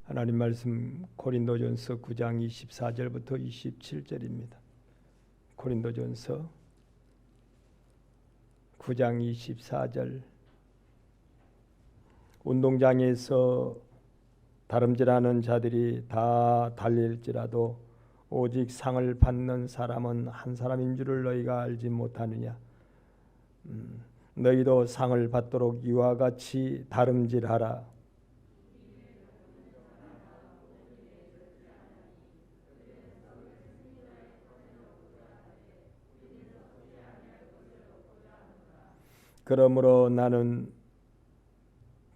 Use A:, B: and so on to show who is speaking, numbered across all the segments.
A: 하나님 말씀 고린도전서 9장 24절부터 27절입니다. 고린도전서 9장 24절. 운동장에서 다름질하는 자들이 다 달릴지라도 오직 상을 받는 사람은 한 사람인 줄을 너희가 알지 못하느냐. 너희도 상을 받도록 이와 같이 다름질하라. 그러므로 나는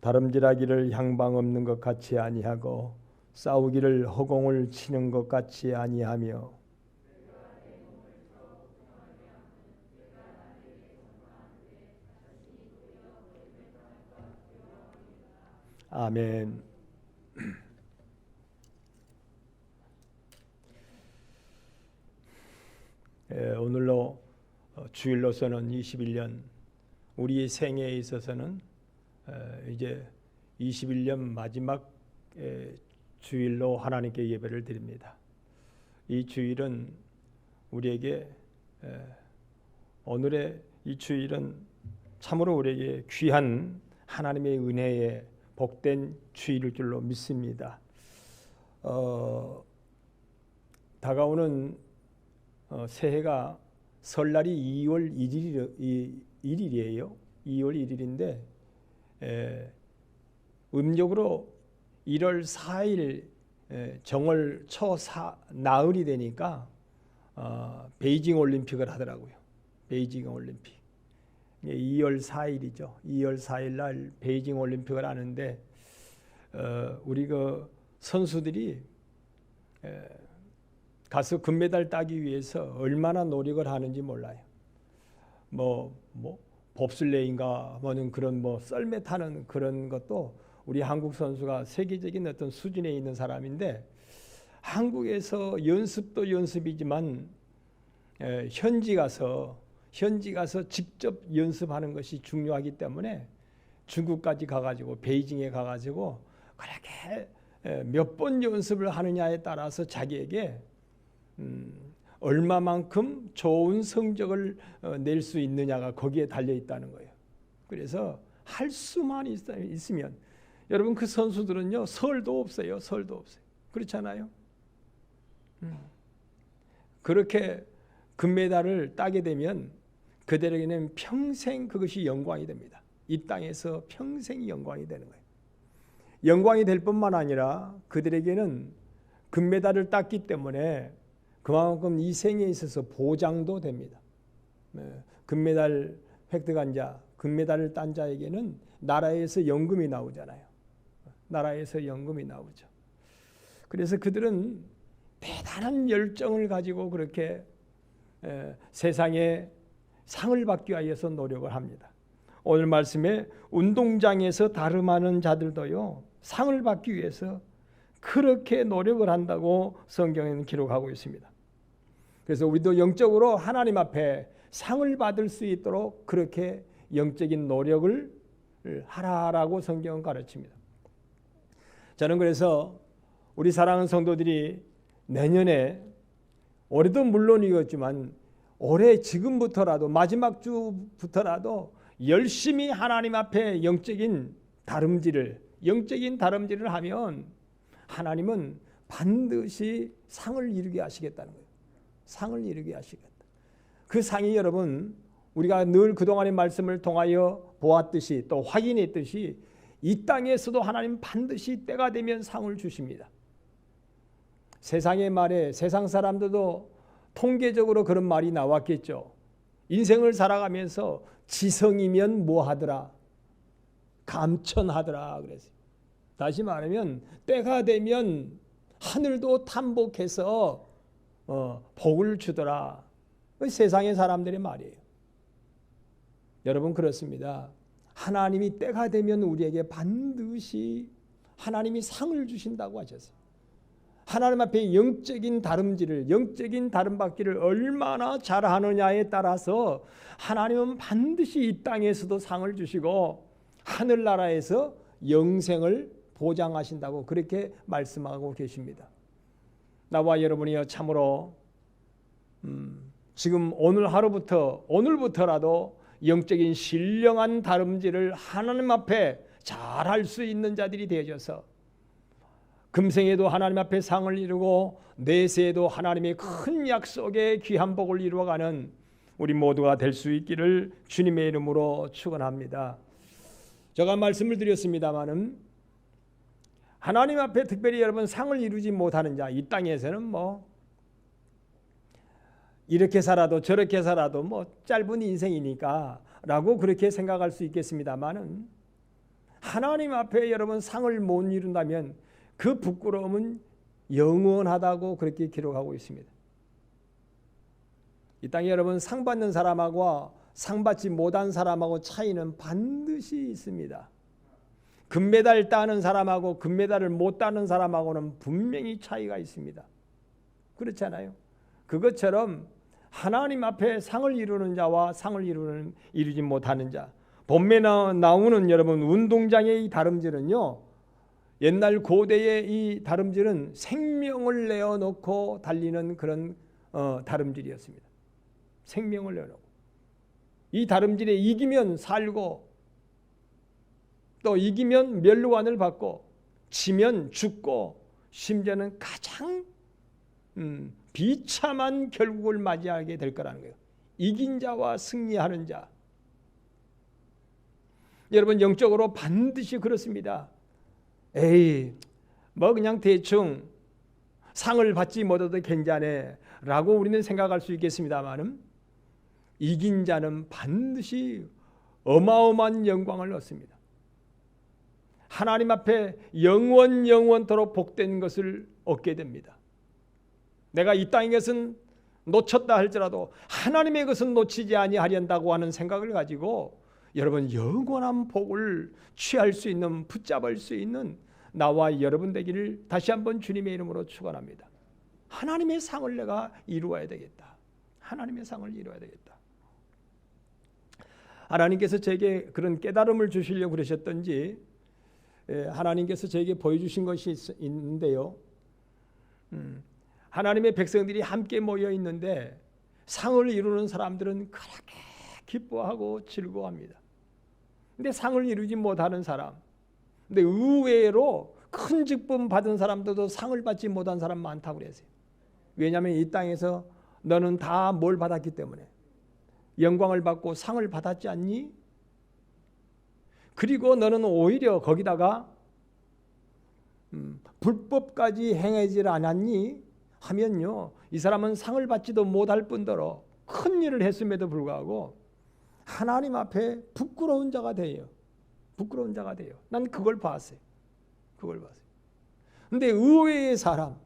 A: 다름질하기를 향방 없는 것 같이 아니하고 싸우기를 허공을 치는 것 같이 아니하며 아멘. 오늘로 주일로서는 21년, 우리 생애에 있어서는 이제 21년 마지막 주일로 하나님께 예배를 드립니다. 이 주일은 우리에게 오늘의 이 주일은 참으로 우리에게 귀한 하나님의 은혜에 복된 주일일 줄로 믿습니다. 다가오는 새해가 설날이 2월 1일이에요. 2월 1일인데 음력으로 1월 4일 정월 초 나흘이 되니까 베이징 올림픽을 하더라고요. 베이징 올림픽. 2월 4일이죠. 2월 4일 날 베이징 올림픽을 하는데 우리 그 선수들이 가서 금메달 따기 위해서 얼마나 노력을 하는지 몰라요. 뭐 봅슬레이인가 뭐는 그런 썰매 타는 그런 것도 우리 한국 선수가 세계적인 어떤 수준에 있는 사람인데 한국에서 연습도 연습이지만 현지 가서 직접 연습하는 것이 중요하기 때문에 중국까지 가가지고 베이징에 가가지고 그렇게 몇 번 연습을 하느냐에 따라서 자기에게 얼마만큼 좋은 성적을 낼 수 있느냐가 거기에 달려 있다는 거예요. 그래서 할 수만 있으면 여러분 그 선수들은요 설도 없어요. 그렇잖아요. 그렇게 금메달을 따게 되면 그들에게는 평생 그것이 영광이 됩니다. 이 땅에서 평생 영광이 되는 거예요. 영광이 될 뿐만 아니라 그들에게는 금메달을 땄기 때문에 그만큼 이 생에 있어서 보장도 됩니다. 금메달 획득한 자, 금메달을 딴 자에게는 나라에서 연금이 나오잖아요. 나라에서 연금이 나오죠. 그래서 그들은 대단한 열정을 가지고 그렇게 세상에 상을 받기 위해서 노력을 합니다. 오늘 말씀에 운동장에서 다름하는 자들도요 상을 받기 위해서 그렇게 노력을 한다고 성경에는 기록하고 있습니다. 그래서 우리도 영적으로 하나님 앞에 상을 받을 수 있도록 그렇게 영적인 노력을 하라라고 성경은 가르칩니다. 저는 그래서 우리 사랑하는 성도들이 내년에 올해도 물론이었지만 올해 지금부터라도 마지막 주부터라도 열심히 하나님 앞에 영적인 다름질을 하면 하나님은 반드시 상을 이루게 하시겠다는 거예요. 상을 이루게 하시겠다. 그 상이 여러분 우리가 늘 그동안의 말씀을 통하여 보았듯이 또 확인했듯이 이 땅에서도 하나님 반드시 때가 되면 상을 주십니다. 세상의 말에 세상 사람들도 통계적으로 그런 말이 나왔겠죠. 인생을 살아가면서 지성이면 뭐하더라? 감천하더라 그랬어요. 다시 말하면 때가 되면 하늘도 탐복해서 복을 주더라. 세상의 사람들의 말이에요. 여러분 그렇습니다. 하나님이 때가 되면 우리에게 반드시 하나님이 상을 주신다고 하셨어요. 하나님 앞에 영적인 다름질을, 영적인 다름받기를 얼마나 잘하느냐에 따라서 하나님은 반드시 이 땅에서도 상을 주시고 하늘나라에서 영생을 보장하신다고 그렇게 말씀하고 계십니다. 나와 여러분이요 참으로 지금 오늘부터라도 영적인 신령한 다름질을 하나님 앞에 잘할 수 있는 자들이 되어져서 금생에도 하나님 앞에 상을 이루고 내세에도 하나님의 큰 약속의 귀한 복을 이루어가는 우리 모두가 될 수 있기를 주님의 이름으로 축원합니다. 제가 말씀을 드렸습니다마는 하나님 앞에 특별히 여러분 상을 이루지 못하는 자, 이 땅에서는 뭐 이렇게 살아도 저렇게 살아도 뭐 짧은 인생이니까 라고 그렇게 생각할 수 있겠습니다마는 하나님 앞에 여러분 상을 못 이룬다면 그 부끄러움은 영원하다고 그렇게 기록하고 있습니다. 이 땅에 여러분 상 받는 사람하고 상 받지 못한 사람하고 차이는 반드시 있습니다. 금메달 따는 사람하고 금메달을 못 따는 사람하고는 분명히 차이가 있습니다. 그렇잖아요. 그것처럼 하나님 앞에 상을 이루는 자와 상을 이루지 못하는 자, 봄에 나오는 여러분 운동장의 이 다름질은요, 옛날 고대의 이 다름질은 생명을 내어놓고 달리는 그런 다름질이었습니다. 생명을 내어놓고 이 다름질에 이기면 살고 또 이기면 멸류관을 받고 지면 죽고 심지어는 가장 비참한 결국을 맞이하게 될 거라는 거예요. 이긴 자와 승리하는 자. 여러분 영적으로 반드시 그렇습니다. 에이 뭐 그냥 대충 상을 받지 못해도 괜찮네 라고 우리는 생각할 수 있겠습니다만은 이긴 자는 반드시 어마어마한 영광을 얻습니다. 하나님 앞에 영원토록 복된 것을 얻게 됩니다. 내가 이 땅의 것은 놓쳤다 할지라도 하나님의 것은 놓치지 아니하련다고 하는 생각을 가지고 여러분 영원한 복을 취할 수 있는, 붙잡을 수 있는 나와 여러분 되기를 다시 한번 주님의 이름으로 축원합니다. 하나님의 상을 내가 이루어야 되겠다. 하나님의 상을 이루어야 되겠다. 하나님께서 제게 그런 깨달음을 주시려고 그러셨던지 하나님께서 제게 보여주신 것이 있는데요. 하나님의 백성들이 함께 모여 있는데 상을 이루는 사람들은 그렇게 기뻐하고 즐거워합니다. 근데 상을 이루지 못하는 사람, 근데 의외로 큰 직분 받은 사람들도 상을 받지 못한 사람 많다고 그랬어요. 왜냐하면 이 땅에서 너는 다 뭘 받았기 때문에 영광을 받고 상을 받았지 않니? 그리고 너는 오히려 거기다가 불법까지 행하지 않았니? 하면요, 이 사람은 상을 받지도 못할 뿐더러 큰 일을 했음에도 불구하고 하나님 앞에 부끄러운 자가 돼요. 부끄러운 자가 돼요. 난 그걸 봤어요. 그걸 봤어요. 근데 의외의 사람,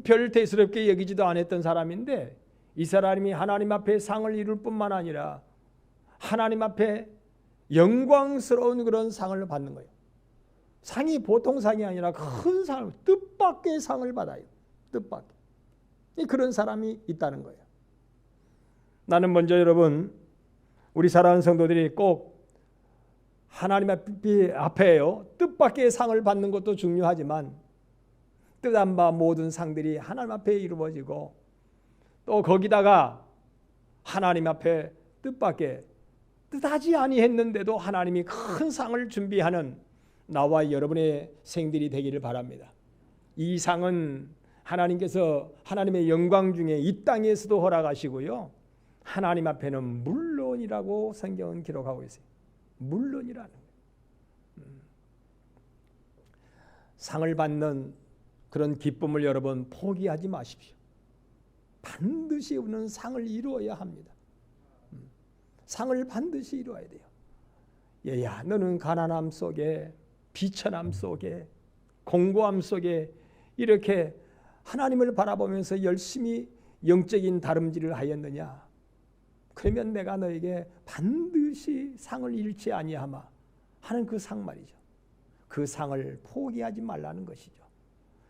A: 별 대수롭게 여기지도 않았던 사람인데 이 사람이 하나님 앞에 상을 이룰 뿐만 아니라 하나님 앞에 영광스러운 그런 상을 받는 거예요. 상이 보통 상이 아니라 큰 상, 뜻밖의 상을 받아요. 뜻밖의. 그런 사람이 있다는 거예요. 나는 먼저 여러분, 우리 사랑하는 성도들이 꼭 하나님 앞에요, 뜻밖의 상을 받는 것도 중요하지만 뜻한 바 모든 상들이 하나님 앞에 이루어지고 또 거기다가 하나님 앞에 뜻밖의 뜻하지 아니했는데도 하나님이 큰 상을 준비하는 나와 여러분의 생들이 되기를 바랍니다. 이 상은 하나님께서 하나님의 영광 중에 이 땅에서도 허락하시고요, 하나님 앞에는 물론이라고 성경은 기록하고 있어요. 물론이라는 거예요. 상을 받는 그런 기쁨을 여러분 포기하지 마십시오. 반드시 우리는 상을 이루어야 합니다. 상을 반드시 이루어야 돼요. 얘야, 너는 가난함 속에, 비천함 속에, 공고함 속에 이렇게 하나님을 바라보면서 열심히 영적인 다름질을 하였느냐? 그러면 내가 너에게 반드시 상을 잃지 아니하마 하는 그 상 말이죠. 그 상을 포기하지 말라는 것이죠.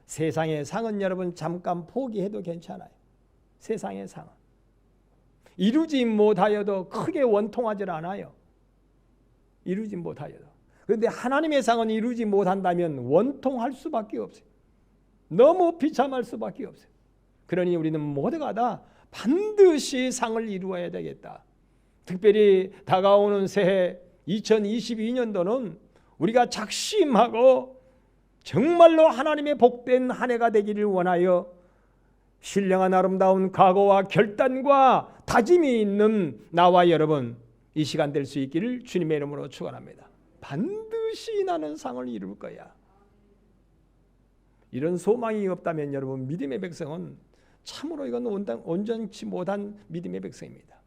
A: 세상의 상은 여러분 잠깐 포기해도 괜찮아요. 세상의 상은 이루지 못하여도 크게 원통하지 않아요. 이루지 못하여도. 그런데 하나님의 상은 이루지 못한다면 원통할 수밖에 없어요. 너무 비참할 수밖에 없어요. 그러니 우리는 모두가 다 반드시 상을 이루어야 되겠다. 특별히 다가오는 새해 2022년도는 우리가 작심하고 정말로 하나님의 복된 한 해가 되기를 원하여 신령한 아름다운 각오와 결단과 다짐이 있는 나와 여러분 이 시간 될 수 있기를 주님의 이름으로 축원합니다. 반드시 나는 상을 이룰 거야. 이런 소망이 없다면 여러분 믿음의 백성은 참으로 이건 온전치 못한 믿음의 백성입니다.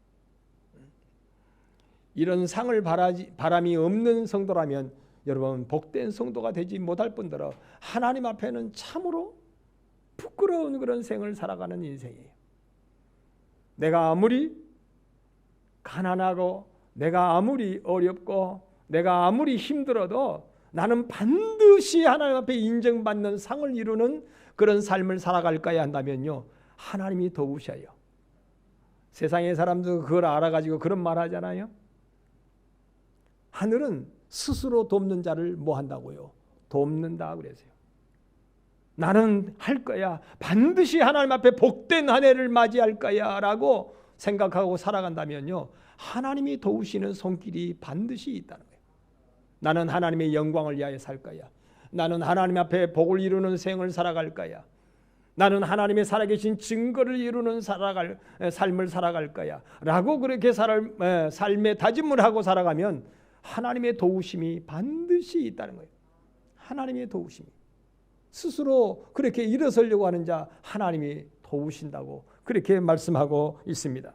A: 이런 상을 바람이 없는 성도라면 여러분 복된 성도가 되지 못할 뿐더러 하나님 앞에는 참으로 부끄러운 그런 생을 살아가는 인생이에요. 내가 아무리 가난하고 내가 아무리 어렵고 내가 아무리 힘들어도 나는 반드시 하나님 앞에 인정받는 상을 이루는 그런 삶을 살아갈까야 한다면요, 하나님이 도우셔요. 세상의 사람도 그걸 알아가지고 그런 말 하잖아요. 하늘은 스스로 돕는 자를 뭐 한다고요? 돕는다 그랬어요. 나는 할 거야. 반드시 하나님 앞에 복된 한 해를 맞이할 거야 라고 생각하고 살아간다면요, 하나님이 도우시는 손길이 반드시 있다는 거예요. 나는 하나님의 영광을 위하여 살 거야. 나는 하나님 앞에 복을 이루는 생을 살아갈 거야. 나는 하나님의 살아계신 증거를 이루는 삶을 살아갈 거야 라고 그렇게 삶의 다짐을 하고 살아가면 하나님의 도우심이 반드시 있다는 거예요. 하나님의 도우심이. 스스로 그렇게 일어서려고 하는 자 하나님이 도우신다고 그렇게 말씀하고 있습니다.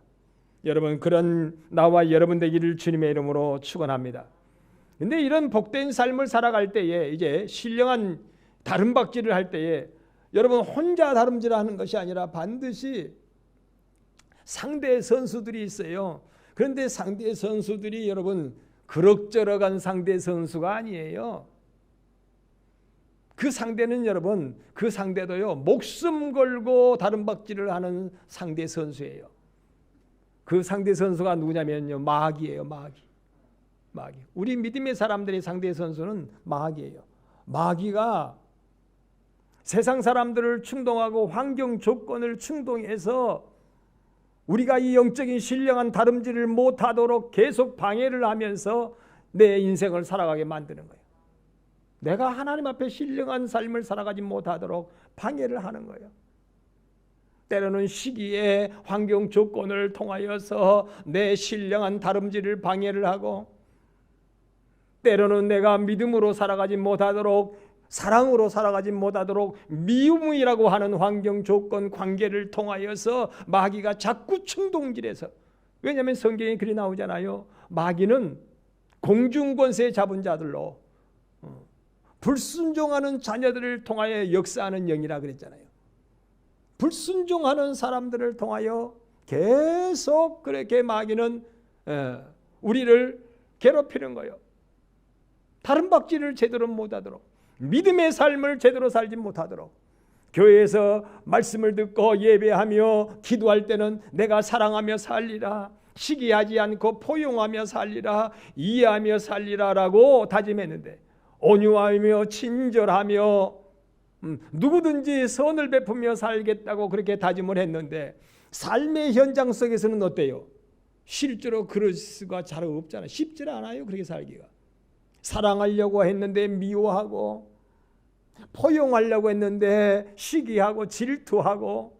A: 여러분 그런 나와 여러분 되기를 주님의 이름으로 축원합니다. 근데 이런 복된 삶을 살아갈 때에 이제 신령한 다름박질을 할 때에 여러분 혼자 다름질하는 것이 아니라 반드시 상대 선수들이 있어요. 그런데 상대 선수들이 여러분 그럭저럭한 상대 선수가 아니에요. 그 상대는 여러분 그 상대도요 목숨 걸고 다름박질을 하는 상대 선수예요. 그 상대 선수가 누구냐면요 마귀예요. 마귀. 우리 믿음의 사람들의 상대 선수는 마귀예요. 마귀가 세상 사람들을 충동하고 환경 조건을 충동해서 우리가 이 영적인 신령한 다름질을 못하도록 계속 방해를 하면서 내 인생을 살아가게 만드는 거예요. 내가 하나님 앞에 신령한 삶을 살아가지 못하도록 방해를 하는 거예요. 때로는 시기에 환경 조건을 통하여서 내 신령한 다름질을 방해를 하고, 때로는 내가 믿음으로 살아가지 못하도록, 사랑으로 살아가지 못하도록 미움이라고 하는 환경 조건 관계를 통하여서 마귀가 자꾸 충동질해서, 왜냐하면 성경에 글이 나오잖아요. 마귀는 공중권세 잡은 자들로 불순종하는 자녀들을 통하여 역사하는 영이라 그랬잖아요. 불순종하는 사람들을 통하여 계속 그렇게 마귀는 우리를 괴롭히는 거예요. 다름박질을 제대로 못하도록, 믿음의 삶을 제대로 살지 못하도록, 교회에서 말씀을 듣고 예배하며 기도할 때는 내가 사랑하며 살리라, 시기하지 않고 포용하며 살리라, 이해하며 살리라 라고 다짐했는데, 온유하며 친절하며 누구든지 선을 베푸며 살겠다고 그렇게 다짐을 했는데, 삶의 현장 속에서는 어때요? 실제로 그럴 수가 잘 없잖아요. 쉽지 않아요. 그렇게 살기가. 사랑하려고 했는데 미워하고, 포용하려고 했는데 시기하고 질투하고,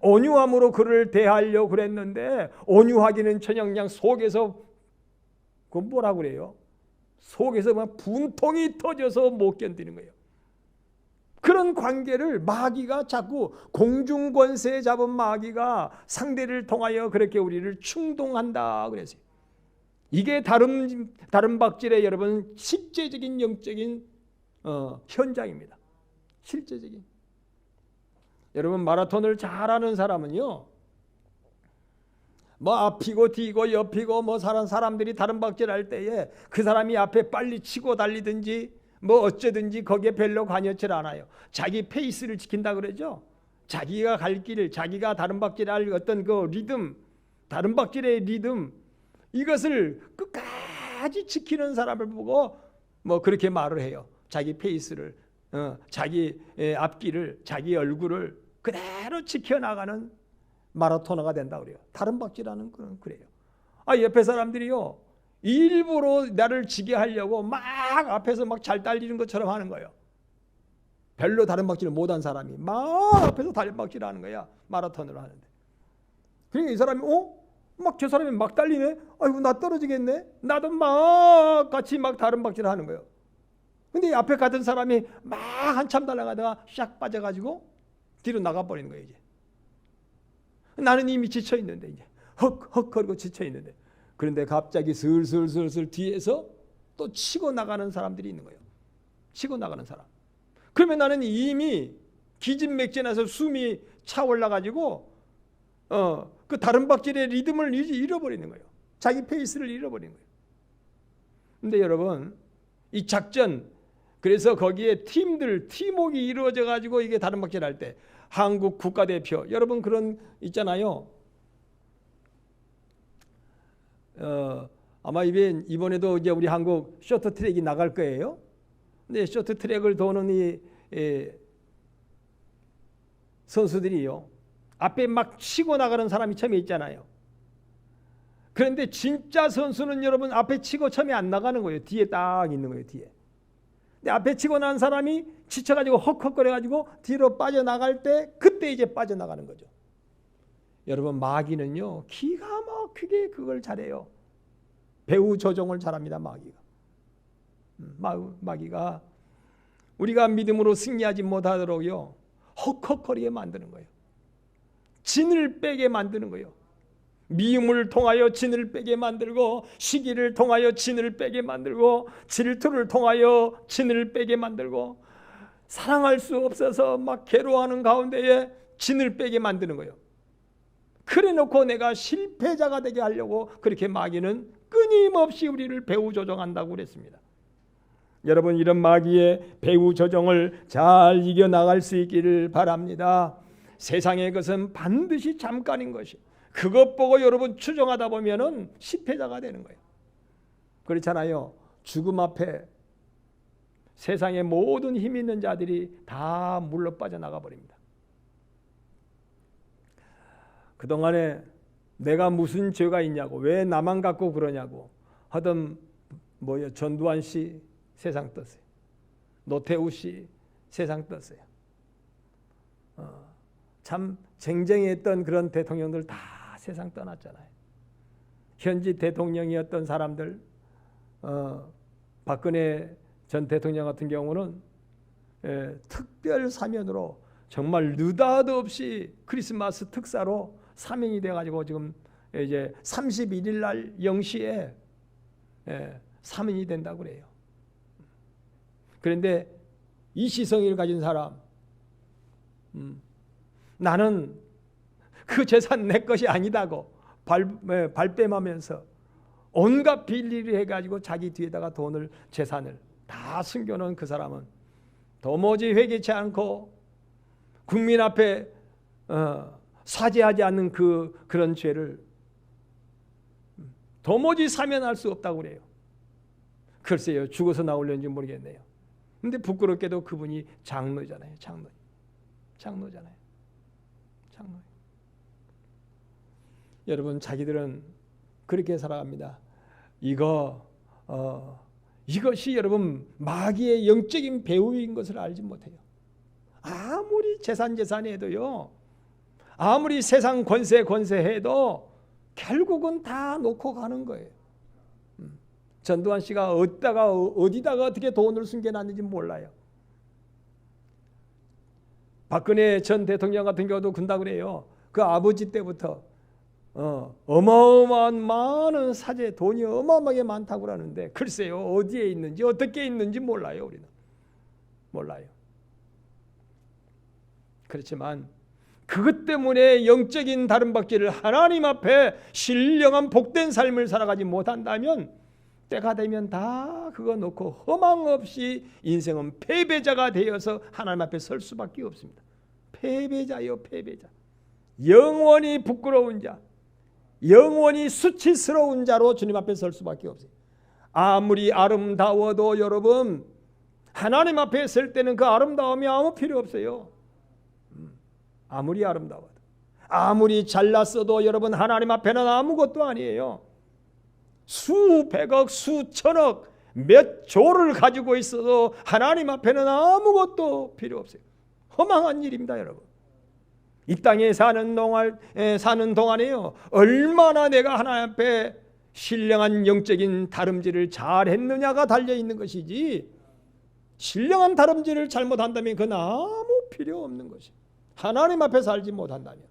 A: 온유함으로 그를 대하려고 그랬는데 온유하기는 저녁냥 속에서 그 뭐라 그래요? 속에서 막 분통이 터져서 못 견디는 거예요. 그런 관계를 마귀가 자꾸, 공중권세 잡은 마귀가 상대를 통하여 그렇게 우리를 충동한다 그랬어요. 이게 다름박질의 여러분 실제적인 영적인 현장입니다. 실제적인. 여러분 마라톤을 잘하는 사람은요, 뭐 앞이고 뒤고 옆이고 뭐 사람들이 다름박질할 때에 그 사람이 앞에 빨리 치고 달리든지 뭐 어쩌든지 거기에 별로 관여치 않아요. 자기 페이스를 지킨다 그러죠. 자기가 갈 길, 자기가 다름박질할 어떤 그 리듬, 다름박질의 리듬, 이것을 끝까지 지키는 사람을 보고 뭐 그렇게 말을 해요. 자기 페이스를, 자기 앞길을, 자기 얼굴을 그대로 지켜나가는 마라토너가 된다 그래요. 다른 박질하는 건 그래요. 옆에 사람들이요, 일부러 나를 지게 하려고 막 앞에서 막 잘 달리는 것처럼 하는 거예요. 별로 다른 박질을 못한 사람이 막 앞에서 다른 박질을 하는 거야. 마라톤을 하는데. 그러니까 이 사람이 막 저 사람이 막 달리네. 아이고 나 떨어지겠네. 나도 막 같이 막 다른 박질을 하는 거예요. 근데 앞에 가던 사람이 막 한참 달려가다가 샥 빠져가지고 뒤로 나가버리는 거예요. 이제 나는 이미 지쳐 있는데, 이제 헉헉거리고 지쳐 있는데, 그런데 갑자기 슬슬 뒤에서 또 치고 나가는 사람들이 있는 거예요. 치고 나가는 사람. 그러면 나는 이미 기진맥진해서 숨이 차 올라가지고 그 다른 박질의 리듬을 잃어버리는 거예요. 자기 페이스를 잃어버리는 거예요. 근데 여러분, 이 작전, 그래서 거기에 팀워크가 이루어져 가지고 이게 다른 박질 할 때 한국 국가대표, 여러분 그런 있잖아요. 아마 이번에도 이제 우리 한국 쇼트트랙이 나갈 거예요. 근데 쇼트트랙을 도는 이 선수들이요, 앞에 막 치고 나가는 사람이 처음에 있잖아요. 그런데 진짜 선수는 여러분 앞에 치고 처음에 안 나가는 거예요. 뒤에 딱 있는 거예요. 뒤에. 근데 앞에 치고 난 사람이 지쳐가지고 헉헉거려가지고 뒤로 빠져나갈 때, 그때 이제 빠져나가는 거죠. 여러분, 마귀는요 기가 막히게 그걸 잘해요. 배후 조종을 잘합니다. 마귀가 우리가 믿음으로 승리하지 못하도록요 헉헉거리게 만드는 거예요. 진을 빼게 만드는 거예요. 미움을 통하여 진을 빼게 만들고, 시기를 통하여 진을 빼게 만들고, 질투를 통하여 진을 빼게 만들고, 사랑할 수 없어서 막 괴로워하는 가운데에 진을 빼게 만드는 거예요. 그래 놓고 내가 실패자가 되게 하려고 그렇게 마귀는 끊임없이 우리를 배후 조종한다고 그랬습니다. 여러분, 이런 마귀의 배후 조종을 잘 이겨나갈 수 있기를 바랍니다. 세상의 것은 반드시 잠깐인 것이, 그것 보고 여러분 추종하다 보면은 실패자가 되는 거예요. 그렇잖아요. 죽음 앞에 세상의 모든 힘 있는 자들이 다 물러 빠져나가 버립니다. 그동안에 내가 무슨 죄가 있냐고, 왜 나만 갖고 그러냐고 하던 전두환 씨 세상 떴어요. 노태우 씨 세상 떴어요. 참 쟁쟁했던 그런 대통령들 다 세상 떠났잖아요. 현지 대통령이었던 사람들, 박근혜 전 대통령 같은 경우는 특별 사면으로 정말 느닷없이 크리스마스 특사로 사면이 돼가지고 지금 이제 31일 날 0시에 사면이 된다고 그래요. 그런데 이 시성을 가진 사람, 나는 그 재산 내 것이 아니다고 발뺌하면서 온갖 빌리를 해가지고 자기 뒤에다가 돈을, 재산을 다 숨겨놓은 그 사람은 도무지 회개치 않고 국민 앞에 사죄하지 않는 그런 죄를 도무지 사면할 수 없다고 그래요. 글쎄요, 죽어서 나오려는지 모르겠네요. 근데 부끄럽게도 그분이 장로잖아요. 장로잖아요. 여러분, 자기들은 그렇게 살아갑니다. 이것이 여러분 마귀의 영적인 배후인 것을 알지 못해요. 아무리 재산해도요, 아무리 세상 권세해도 결국은 다 놓고 가는 거예요. 전두환 씨가 어디다가 어떻게 돈을 숨겨놨는지 몰라요. 박근혜 전 대통령 같은 경우도 군다 그래요. 그 아버지 때부터 어마어마한 많은 사재, 돈이 어마어마하게 많다고 그러는데 글쎄요, 어디에 있는지 어떻게 있는지 몰라요. 우리는 몰라요. 그렇지만 그것 때문에 영적인 다름박질을 하나님 앞에 신령한 복된 삶을 살아가지 못한다면 때가 되면 다 그거 놓고 허망 없이 인생은 패배자가 되어서 하나님 앞에 설 수밖에 없습니다. 패배자요, 패배자. 영원히 부끄러운 자, 영원히 수치스러운 자로 주님 앞에 설 수밖에 없어요. 아무리 아름다워도 여러분 하나님 앞에 설 때는 그 아름다움이 아무 필요 없어요. 아무리 아름다워도, 아무리 잘났어도 여러분 하나님 앞에는 아무것도 아니에요. 수백억 수천억 몇 조를 가지고 있어도 하나님 앞에는 아무것도 필요 없어요. 허망한 일입니다, 여러분. 이 땅에 사는 동안에요, 얼마나 내가 하나님 앞에 신령한 영적인 다름질을 잘 했느냐가 달려있는 것이지, 신령한 다름질을 잘못한다면 그건 아무 필요 없는 것이에요. 하나님 앞에 살지 못한다면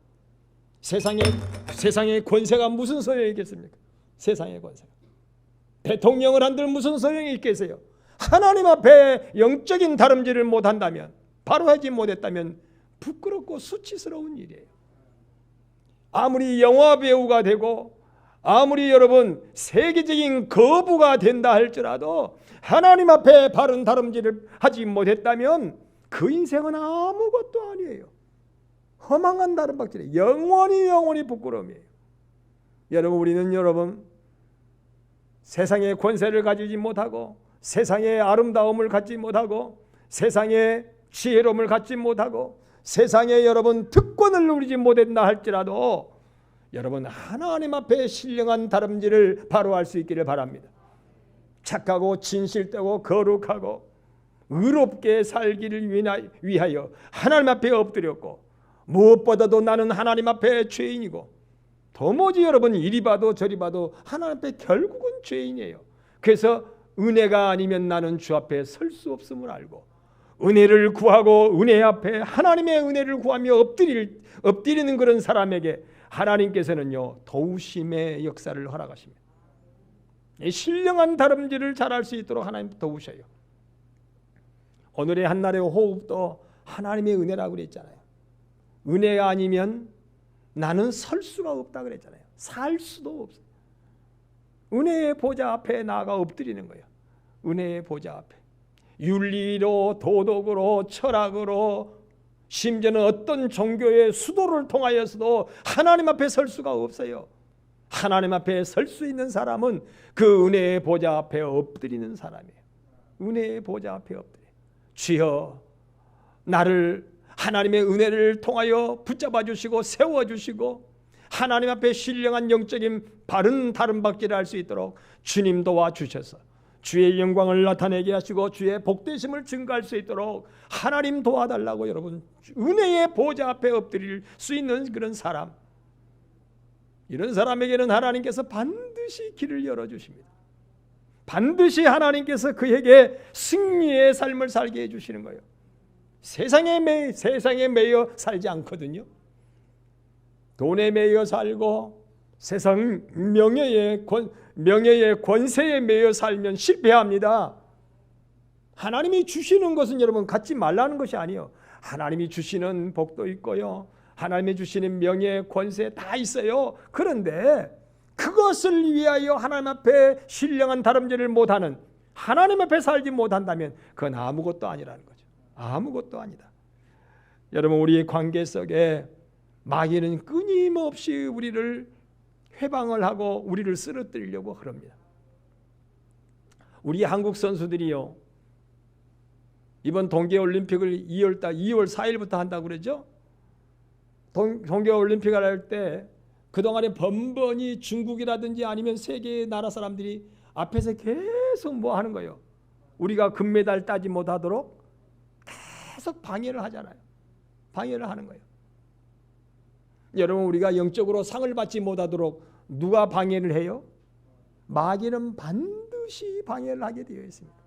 A: 세상의 권세가 무슨 소용이 있겠습니까? 세상의 권세가 대통령을 한들 무슨 소용이 있겠어요? 하나님 앞에 영적인 다름질을 못한다면, 바로 하지 못했다면 부끄럽고 수치스러운 일이에요. 아무리 영화 배우가 되고 아무리 여러분 세계적인 거부가 된다 할지라도 하나님 앞에 바른 다름질을 하지 못했다면 그 인생은 아무것도 아니에요. 허망한 다름박질이에요. 영원히 부끄러움이에요. 여러분, 우리는 여러분 세상의 권세를 가지지 못하고, 세상의 아름다움을 갖지 못하고, 세상의 지혜로움을 갖지 못하고, 세상에 여러분 특권을 누리지 못했나 할지라도 여러분 하나님 앞에 신령한 다름질을 바로 할 수 있기를 바랍니다. 착하고 진실되고 거룩하고 의롭게 살기를 위하여 하나님 앞에 엎드렸고, 무엇보다도 나는 하나님 앞에 죄인이고, 도무지 여러분 이리 봐도 저리 봐도 하나님 앞에 결국은 죄인이에요. 그래서 은혜가 아니면 나는 주 앞에 설 수 없음을 알고, 은혜를 구하고 은혜 앞에 하나님의 은혜를 구하며 엎드리는 그런 사람에게 하나님께서는요 도우심의 역사를 허락하십니다. 신령한 다름질을 잘할 수 있도록 하나님 도우셔요. 오늘의 한날의 호흡도 하나님의 은혜라고 그랬잖아요. 은혜가 아니면 나는 설 수가 없다 그랬잖아요. 살 수도 없어요. 은혜의 보좌 앞에 나아가 엎드리는 거예요. 은혜의 보좌 앞에 윤리로, 도덕으로, 철학으로, 심지어는 어떤 종교의 수도를 통하여서도 하나님 앞에 설 수가 없어요. 하나님 앞에 설 수 있는 사람은 그 은혜의 보좌 앞에 엎드리는 사람이에요. 은혜의 보좌 앞에 엎드려. 주여, 나를 하나님의 은혜를 통하여 붙잡아 주시고 세워 주시고 하나님 앞에 신령한 영적인 바른 다름박질을 할 수 있도록 주님 도와주셔서 주의 영광을 나타내게 하시고 주의 복되심을 증거할 수 있도록 하나님 도와달라고 여러분 은혜의 보좌 앞에 엎드릴 수 있는 그런 사람, 이런 사람에게는 하나님께서 반드시 길을 열어주십니다. 반드시 하나님께서 그에게 승리의 삶을 살게 해주시는 거예요. 세상에 매여 살지 않거든요. 돈에 매여 살고 세상 명예의 권세에 매여 살면 실패합니다. 하나님이 주시는 것은 여러분 갖지 말라는 것이 아니에요. 하나님이 주시는 복도 있고요, 하나님이 주시는 명예, 권세 다 있어요. 그런데 그것을 위하여 하나님 앞에 신령한 다름질을 못하는, 하나님 앞에 살지 못한다면 그건 아무것도 아니라는 거죠. 아무것도 아니다. 여러분, 우리의 관계 속에 마귀는 끊임없이 우리를 회방을 하고 우리를 쓰러뜨리려고 합니다. 우리 한국 선수들이요, 이번 동계올림픽을 2월 4일부터 한다고 그러죠. 동계올림픽을 할 때 그동안에 번번이 중국이라든지 아니면 세계 나라 사람들이 앞에서 계속 뭐 하는 거예요. 우리가 금메달 따지 못하도록 계속 방해를 하잖아요. 방해를 하는 거예요. 여러분, 우리가 영적으로 상을 받지 못하도록 누가 방해를 해요? 마귀는 반드시 방해를 하게 되어 있습니다.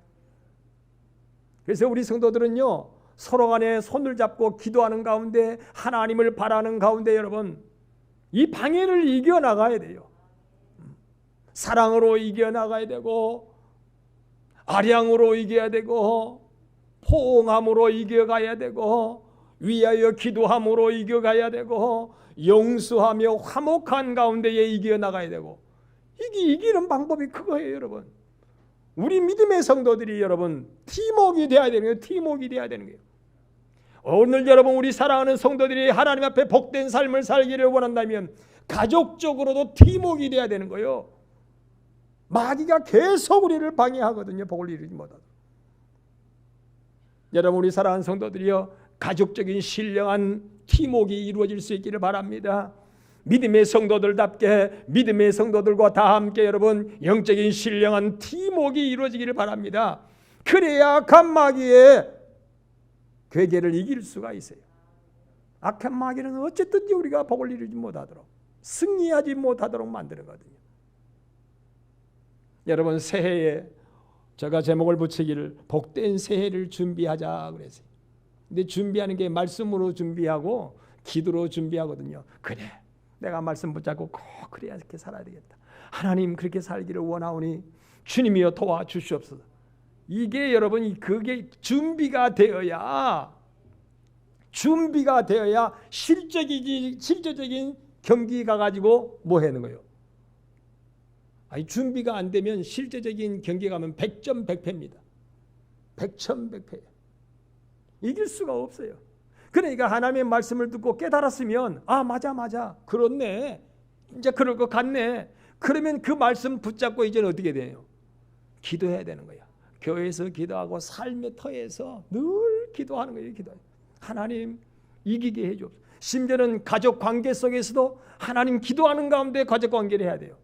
A: 그래서 우리 성도들은요, 서로 간에 손을 잡고 기도하는 가운데, 하나님을 바라는 가운데 여러분 이 방해를 이겨나가야 돼요. 사랑으로 이겨나가야 되고, 아량으로 이겨야 되고, 포옹함으로 이겨가야 되고, 위하여 기도함으로 이겨가야 되고, 용서하며 화목한 가운데에 이겨나가야 되고, 이게 이기는 방법이 그거예요. 여러분, 우리 믿음의 성도들이 여러분 팀워크가 돼야 되는 거예요. 팀워크가 돼야 되는 거예요. 오늘 여러분, 우리 사랑하는 성도들이 하나님 앞에 복된 삶을 살기를 원한다면 가족적으로도 팀워크가 돼야 되는 거예요. 마귀가 계속 우리를 방해하거든요. 복을 이루지 못하도록. 여러분, 우리 사랑하는 성도들이여, 가족적인 신령한 팀워크가 이루어질 수 있기를 바랍니다. 믿음의 성도들답게 믿음의 성도들과 다 함께 여러분 영적인 신령한 팀워크가 이루어지기를 바랍니다. 그래야 악한 마귀의 괴계를 이길 수가 있어요. 악한 마귀는 어쨌든지 우리가 복을 이루지 못하도록, 승리하지 못하도록 만드는거든요. 여러분, 새해에 제가 제목을 붙이기를 복된 새해를 준비하자 그랬어요. 근데 준비하는 게 말씀으로 준비하고 기도로 준비하거든요. 그래, 내가 말씀 붙잡고 꼭 그래야 이렇게 살아야 되겠다. 하나님, 그렇게 살기를 원하오니 주님이여 도와주시옵소서. 이게 여러분, 그게 준비가 되어야 실제적인 경기가 가지고 뭐 하는 거예요? 아니, 준비가 안 되면 실제적인 경기 가면 100점 100패입니다. 100점 100패. 이길 수가 없어요. 그러니까 하나님의 말씀을 듣고 깨달았으면 맞아 그렇네, 이제 그럴 것 같네. 그러면 그 말씀 붙잡고 이제는 어떻게 돼요? 기도해야 되는 거야. 교회에서 기도하고 삶의 터에서 늘 기도하는 거예요. 기도해요. 하나님, 이기게 해주옵소서. 심지어는 가족 관계 속에서도 하나님 기도하는 가운데 가족 관계를 해야 돼요.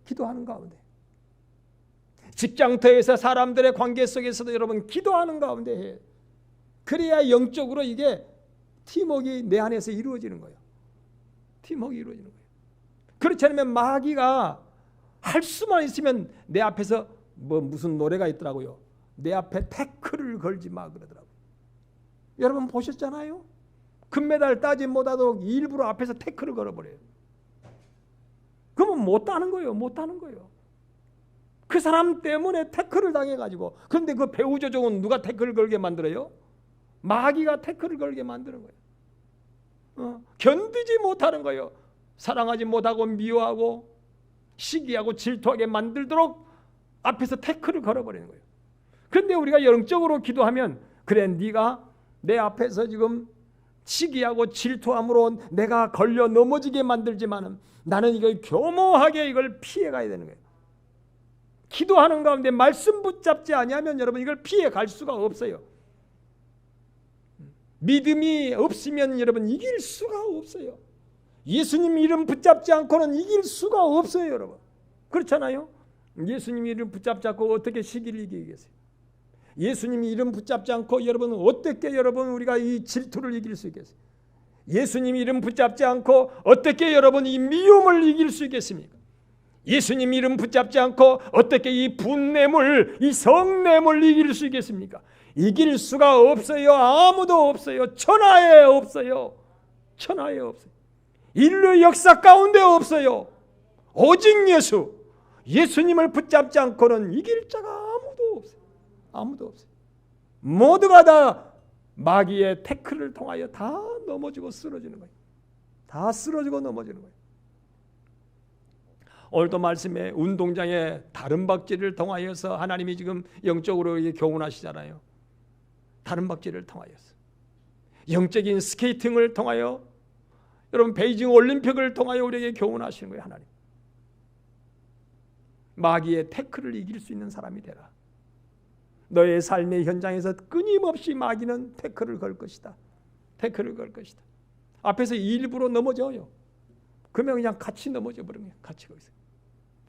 A: 기도하는 가운데. 직장터에서 사람들의 관계 속에서도 여러분 기도하는 가운데 해. 그래야 영적으로 이게 팀워크가 내 안에서 이루어지는 거예요. 팀워크가 이루어지는 거예요. 그렇지 않으면 마귀가 할 수만 있으면 내 앞에서 무슨 노래가 있더라고요. 내 앞에 태클을 걸지 마 그러더라고요. 여러분 보셨잖아요. 금메달 따지 못하도록 일부러 앞에서 태클을 걸어버려요. 그러면 못 따는 거예요. 그 사람 때문에 태클을 당해가지고. 그런데 그 배우조종은 누가 태클을 걸게 만들어요? 마귀가 태클을 걸게 만드는 거예요. 견디지 못하는 거예요. 사랑하지 못하고 미워하고 시기하고 질투하게 만들도록 앞에서 태클을 걸어버리는 거예요. 그런데 우리가 영적으로 기도하면, 그래, 네가 내 앞에서 지금 시기하고 질투함으로 내가 걸려 넘어지게 만들지만은 나는 이걸 교모하게 이걸 피해가야 되는 거예요. 기도하는 가운데 말씀 붙잡지 아니하면 여러분 이걸 피해갈 수가 없어요. 믿음이 없으면 여러분 이길 수가 없어요. 예수님 이름 붙잡지 않고는 이길 수가 없어요, 여러분. 그렇잖아요. 예수님 이름 붙잡지 않고 어떻게 시기를 이기겠어요? 예수님 이름 붙잡지 않고 여러분 어떻게 여러분 우리가 이 질투를 이길 수 있겠어요? 예수님 이름 붙잡지 않고 어떻게 여러분 이 미움을 이길 수 있겠습니까? 예수님 이름 붙잡지 않고 어떻게 이 분냄을, 이 성냄을 이길 수 있겠습니까? 이길 수가 없어요. 아무도 없어요. 천하에 없어요. 인류 역사 가운데 없어요. 오직 예수님을 붙잡지 않고는 이길 자가 아무도 없어요. 모두가 다 마귀의 태클을 통하여 다 넘어지고 쓰러지는 거예요. 다 쓰러지고 넘어지는 거예요. 오늘도 말씀에 운동장에 다른 박질을 통하여서 하나님이 지금 영적으로 교훈하시잖아요. 다른 박질을 통하여서, 영적인 스케이팅을 통하여, 여러분 베이징 올림픽을 통하여 우리에게 교훈하시는 거예요. 하나님, 마귀의 태클을 이길 수 있는 사람이 되라. 너의 삶의 현장에서 끊임없이 마귀는 태클을 걸 것이다. 앞에서 일부러 넘어져요. 그러면 그냥 같이 넘어져 버리는 거예요. 같이 거기서.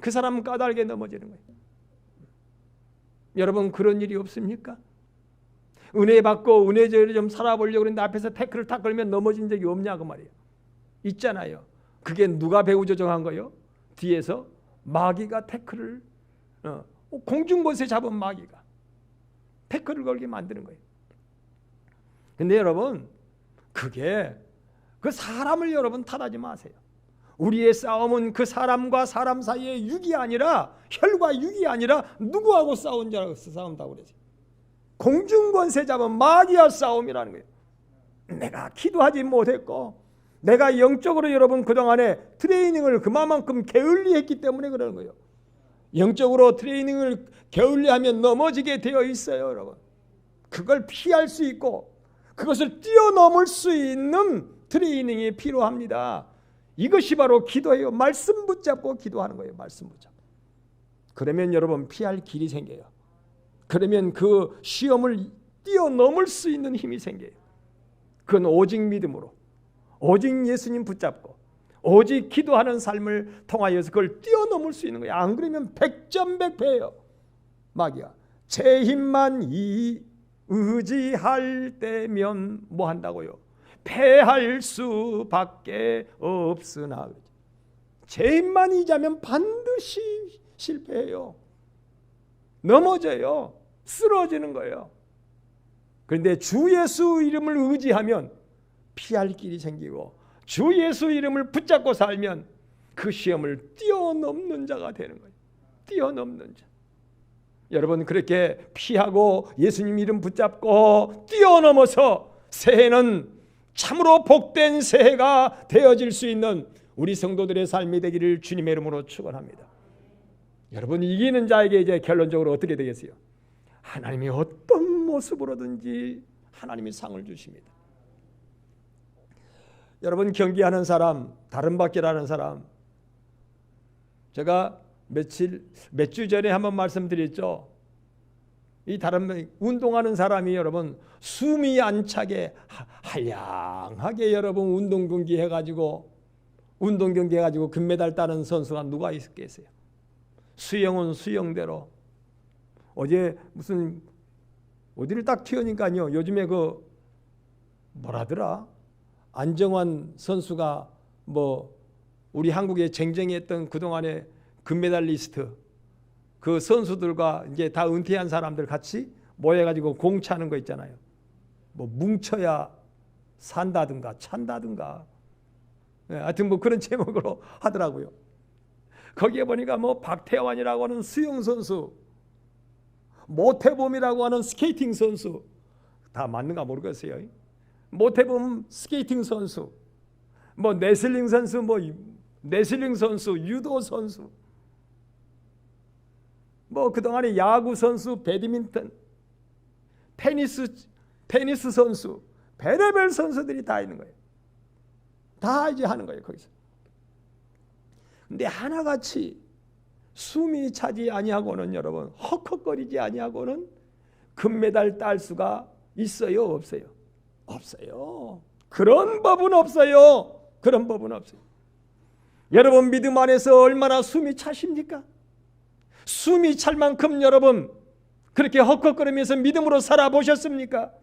A: 그 사람은 까닭에 넘어지는 거예요. 여러분 그런 일이 없습니까? 은혜 받고 은혜제를 좀 살아보려고 그랬는데 앞에서 태클을 탁 걸면 넘어진 적이 없냐고 말이에요. 있잖아요. 그게 누가 배우 조정한 거예요? 뒤에서 마귀가 태클을 공중권세 잡은 마귀가 태클을 걸게 만드는 거예요. 근데 여러분 그게 그 사람을 여러분 탓하지 마세요. 우리의 싸움은 그 사람과 사람 사이의 육이 아니라, 혈과 육이 아니라 누구하고 싸운다고 그러지. 공중권세 잡은 마귀와 싸움이라는 거예요. 내가 기도하지 못했고 내가 영적으로 여러분 그동안에 트레이닝을 그만큼 게을리했기 때문에 그러는 거예요. 영적으로 트레이닝을 게을리하면 넘어지게 되어 있어요, 여러분. 그걸 피할 수 있고 그것을 뛰어넘을 수 있는 트레이닝이 필요합니다. 이것이 바로 기도예요. 말씀 붙잡고 기도하는 거예요. 말씀 붙잡고. 그러면 여러분 피할 길이 생겨요. 그러면 그 시험을 뛰어넘을 수 있는 힘이 생겨요. 그건 오직 믿음으로, 오직 예수님 붙잡고, 오직 기도하는 삶을 통하여서 그걸 뛰어넘을 수 있는 거예요. 안 그러면 백전백패예요. 마귀야. 제 힘만 의지할 때면 뭐 한다고요? 패할 수밖에 없으나. 제 힘만 의지하면 반드시 실패해요. 넘어져요. 쓰러지는 거예요. 그런데 주 예수 이름을 의지하면 피할 길이 생기고, 주 예수 이름을 붙잡고 살면 그 시험을 뛰어넘는 자가 되는 거예요. 뛰어넘는 자. 여러분 그렇게 피하고 예수님 이름 붙잡고 뛰어넘어서 새해는 참으로 복된 새해가 되어질 수 있는 우리 성도들의 삶이 되기를 주님의 이름으로 축원합니다. 여러분 이기는 자에게 이제 결론적으로 어떻게 되겠어요? 하나님이 어떤 모습으로든지 하나님이 상을 주십니다. 여러분 경기하는 사람, 다른 바퀴라는 사람, 제가 몇 주 전에 한번 말씀드렸죠. 이 다른 운동하는 사람이 여러분 숨이 안 차게 한량하게 여러분 운동 경기 해가지고 금메달 따는 선수가 누가 있겠어요? 수영은 수영대로. 어제 무슨 어디를 딱 튀어니까요. 요즘에 그 뭐라더라? 안정환 선수가 뭐 우리 한국에 쟁쟁했던 그동안의 금메달리스트 그 선수들과 이제 다 은퇴한 사람들 같이 모여가지고 공 차는 거 있잖아요. 뭐 뭉쳐야 산다든가 찬다든가. 하여튼 뭐 그런 제목으로 하더라고요. 거기에 보니까 뭐 박태환이라고 하는 수영 선수, 모태범이라고 하는 스케이팅 선수, 다 맞는가 모르겠어요. 모태범 스케이팅 선수, 뭐 레슬링 선수, 유도 선수, 뭐 그동안에 야구 선수, 배드민턴, 테니스 선수, 별의별 선수들이 다 있는 거예요. 다 이제 하는 거예요, 거기서. 근데 하나같이 숨이 차지 아니하고는 여러분 헉헉거리지 아니하고는 금메달 딸 수가 있어요, 없어요? 없어요. 그런 법은 없어요. 그런 법은 없어요. 여러분 믿음 안에서 얼마나 숨이 차십니까? 숨이 찰 만큼 여러분 그렇게 헉헉거리면서 믿음으로 살아보셨습니까?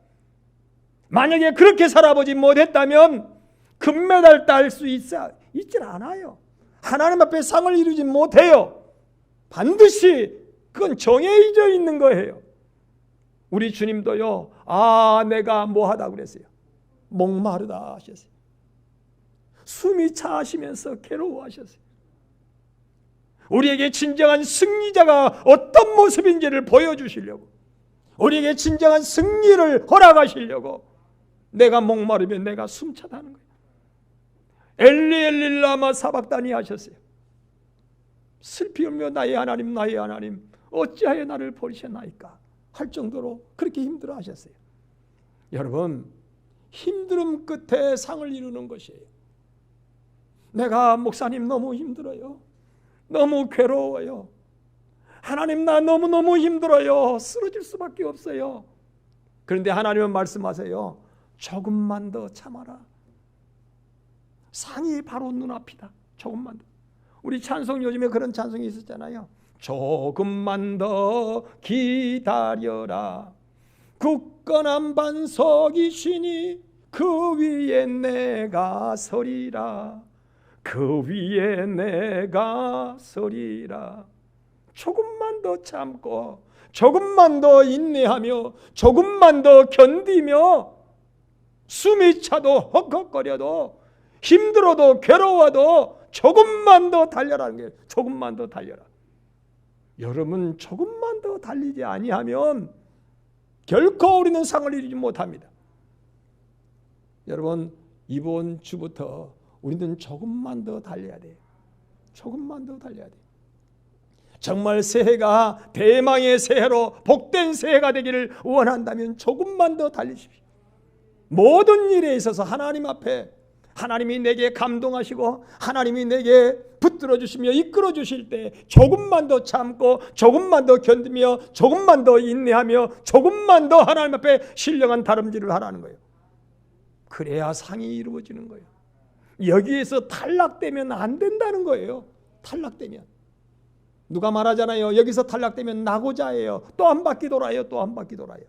A: 만약에 그렇게 살아보지 못했다면 금메달 딸 수 있질 않아요. 하나님 앞에 상을 이루지 못해요. 반드시 그건 정해져 있는 거예요. 우리 주님도요. 내가 뭐하다 그랬어요. 목마르다 하셨어요. 숨이 차시면서 괴로워하셨어요. 우리에게 진정한 승리자가 어떤 모습인지를 보여주시려고, 우리에게 진정한 승리를 허락하시려고 내가 목마르면 내가 숨차다는 거예요. 엘리 엘리 라마 사박다니 하셨어요. 슬피 울며 나의 하나님 어찌하여 나를 버리셨나이까 할 정도로 그렇게 힘들어 하셨어요. 여러분 힘듦 끝에 상을 이루는 것이에요. 내가 목사님 너무 힘들어요. 너무 괴로워요. 하나님 나 너무너무 힘들어요. 쓰러질 수밖에 없어요. 그런데 하나님은 말씀하세요. 조금만 더 참아라. 상이 바로 눈앞이다. 조금만 더. 우리 찬송 요즘에 그런 찬송이 있었잖아요. 조금만 더 기다려라. 굳건한 반석이시니 그 위에 내가 서리라. 그 위에 내가 서리라. 조금만 더 참고 조금만 더 인내하며 조금만 더 견디며 숨이 차도 헉헉거려도 힘들어도 괴로워도 조금만 더 달려라는 거예요. 조금만 더 달려라. 여러분 조금만 더 달리지 아니하면 결코 우리는 상을 이루지 못합니다. 여러분 이번 주부터 우리는 조금만 더 달려야 돼요. 조금만 더 달려야 돼요. 정말 새해가 대망의 새해로 복된 새해가 되기를 원한다면 조금만 더 달리십시오. 모든 일에 있어서 하나님 앞에 하나님이 내게 감동하시고 하나님이 내게 붙들어 주시며 이끌어 주실 때 조금만 더 참고 조금만 더 견디며 조금만 더 인내하며 조금만 더 하나님 앞에 신령한 다름질을 하라는 거예요. 그래야 상이 이루어지는 거예요. 여기에서 탈락되면 안 된다는 거예요. 탈락되면. 누가 말하잖아요. 여기서 탈락되면 나고자예요. 또 한 바퀴 돌아요. 또 한 바퀴 돌아요.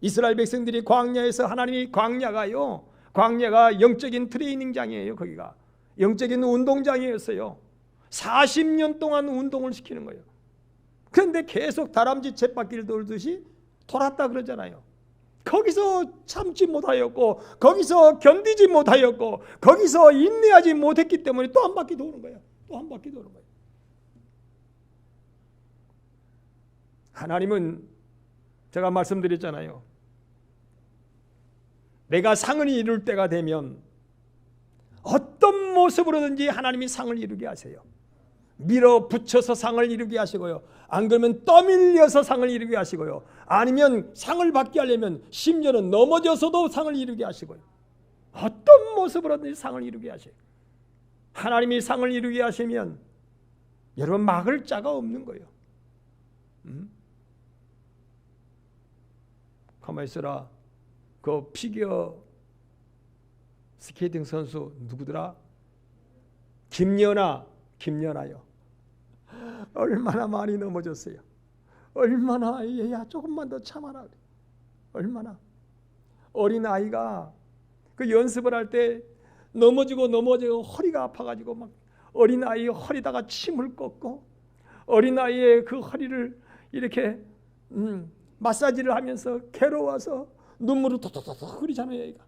A: 이스라엘 백성들이 광야에서 하나님이 광야가 영적인 트레이닝장이에요. 거기가 영적인 운동장이었어요. 40년 동안 운동을 시키는 거예요. 그런데 계속 다람쥐 쳇바퀴를 돌듯이 돌았다 그러잖아요. 거기서 참지 못하였고 거기서 견디지 못하였고 거기서 인내하지 못했기 때문에 또 한 바퀴 도는 거예요. 또 한 바퀴 도는 거예요. 하나님은 제가 말씀드렸잖아요. 내가 상을 이룰 때가 되면 어떤 모습으로든지 하나님이 상을 이루게 하세요. 밀어붙여서 상을 이루게 하시고요. 안 그러면 떠밀려서 상을 이루게 하시고요. 아니면 상을 받게 하려면 심지어는 넘어져서도 상을 이루게 하시고요. 어떤 모습으로든지 상을 이루게 하세요. 하나님이 상을 이루게 하시면 여러분 막을 자가 없는 거예요. 가만히 있어라. 그 피겨 스케이팅 선수 누구더라? 김연아요. 얼마나 많이 넘어졌어요. 얼마나 얘야 조금만 더 참아라. 얼마나 어린 아이가 그 연습을 할 때 넘어지고 허리가 아파가지고 막 어린 아이 허리다가 침을 꽂고 어린 아이의 그 허리를 이렇게 마사지를 하면서 괴로워서 눈물을 토토토토 흐리잖아요. 얘가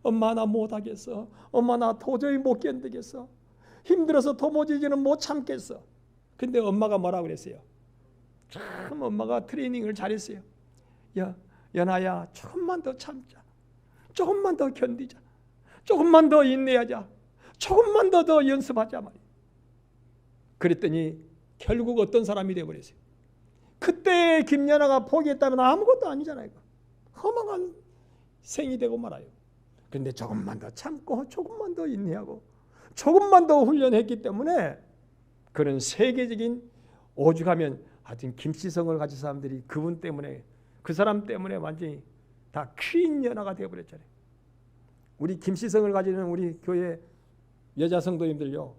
A: 엄마 나 못하겠어. 엄마 나 도저히 못 견디겠어. 힘들어서 도무지는 못 참겠어. 근데 엄마가 뭐라고 그랬어요? 참 엄마가 트레이닝을 잘했어요. 야 연아야 조금만 더 참자. 조금만 더 견디자. 조금만 더 인내하자. 조금만 더 연습하자 말이에요. 그랬더니 결국 어떤 사람이 되어버렸어요. 그때 김연아가 포기했다면 아무것도 아니잖아요. 허망한 생이 되고 말아요. 그런데 조금만 더 참고 조금만 더 인내하고 조금만 더 훈련했기 때문에 그런 세계적인 오죽하면 하여튼 김시성을 가진 사람들이 그분 때문에 그 사람 때문에 완전히 다 퀸 연아가 되어버렸잖아요. 우리 김시성을 가지는 우리 교회 여자 성도님들요.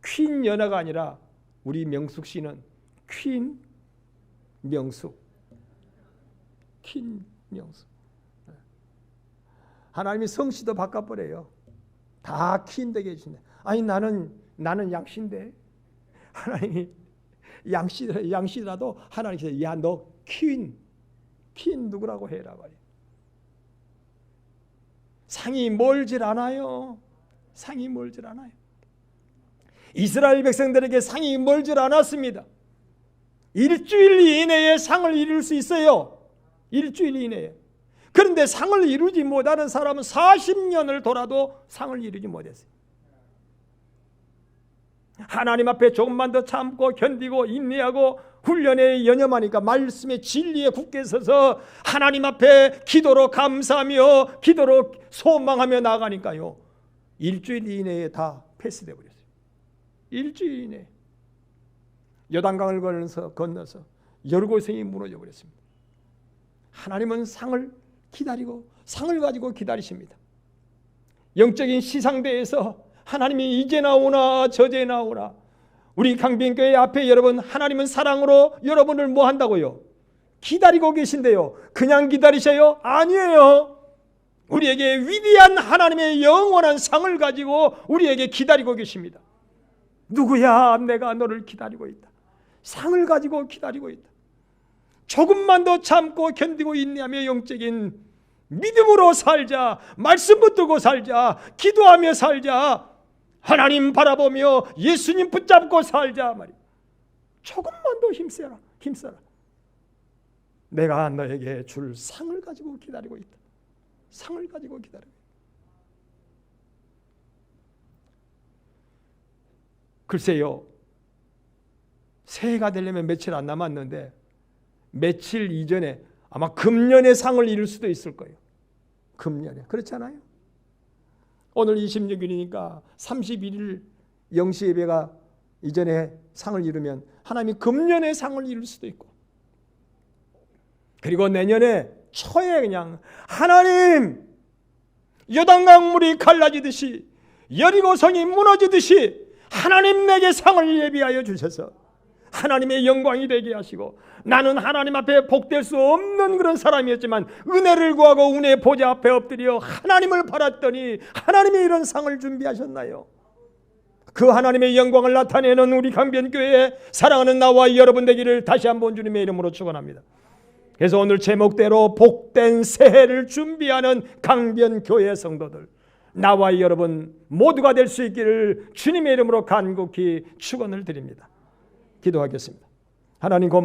A: 퀸 연아가 아니라 우리 명숙 씨는 퀸 명숙. 퀸 명숙. 하나님이 성씨도 바꿔버려요. 다 퀸 되게 해주신다. 아니 나는 양씨인데 하나님이 양씨라도 하나님께서 야 너 퀸 누구라고 해라고 해요. 상이 멀질 않아요. 상이 멀질 않아요. 이스라엘 백성들에게 상이 멀질 않았습니다. 일주일 이내에 상을 이룰 수 있어요. 일주일 이내에. 그런데 상을 이루지 못하는 사람은 40년을 돌아도 상을 이루지 못했어요. 하나님 앞에 조금만 더 참고 견디고 인내하고 훈련에 연연하니까 말씀의 진리에 굳게 서서 하나님 앞에 기도로 감사하며 기도로 소망하며 나가니까요. 일주일 이내에 다 패스돼 버렸어요. 일주일 이내에. 요단강을 건너서 여리고성이 무너져 버렸습니다. 하나님은 상을 기다리고 상을 가지고 기다리십니다. 영적인 시상대에서 하나님이 이제 나오나 저제 나오나 우리 강변교회 앞에 여러분 하나님은 사랑으로 여러분을 뭐 한다고요? 기다리고 계신데요. 그냥 기다리셔요? 아니에요. 우리에게 위대한 하나님의 영원한 상을 가지고 우리에게 기다리고 계십니다. 누구야? 내가 너를 기다리고 있다. 상을 가지고 기다리고 있다. 조금만 더 참고 견디고 인내하며 영적인 믿음으로 살자. 말씀 붙들고 살자. 기도하며 살자. 하나님 바라보며 예수님 붙잡고 살자 말이야. 조금만 더 힘써라. 내가 너에게 줄 상을 가지고 기다리고 있다. 상을 가지고 기다리고 있다. 글쎄요. 새해가 되려면 며칠 안 남았는데 며칠 이전에 아마 금년의 상을 이룰 수도 있을 거예요. 금년에. 그렇지 않아요? 오늘 26일이니까 31일 0시 예배가 이전에 상을 이루면 하나님이 금년에 상을 이룰 수도 있고, 그리고 내년에 초에 그냥 하나님, 요단강물이 갈라지듯이 여리고성이 무너지듯이 하나님 내게 상을 예비하여 주셔서 하나님의 영광이 되게 하시고, 나는 하나님 앞에 복될 수 없는 그런 사람이었지만 은혜를 구하고 은혜의 보좌 앞에 엎드려 하나님을 바랐더니 하나님이 이런 상을 준비하셨나요? 그 하나님의 영광을 나타내는 우리 강변교회에 사랑하는 나와 여러분 되기를 다시 한번 주님의 이름으로 축원합니다. 그래서 오늘 제목대로 복된 새해를 준비하는 강변교회 성도들, 나와 여러분 모두가 될 수 있기를 주님의 이름으로 간곡히 축원을 드립니다. 기도하겠습니다. 하나님 고맙습니다.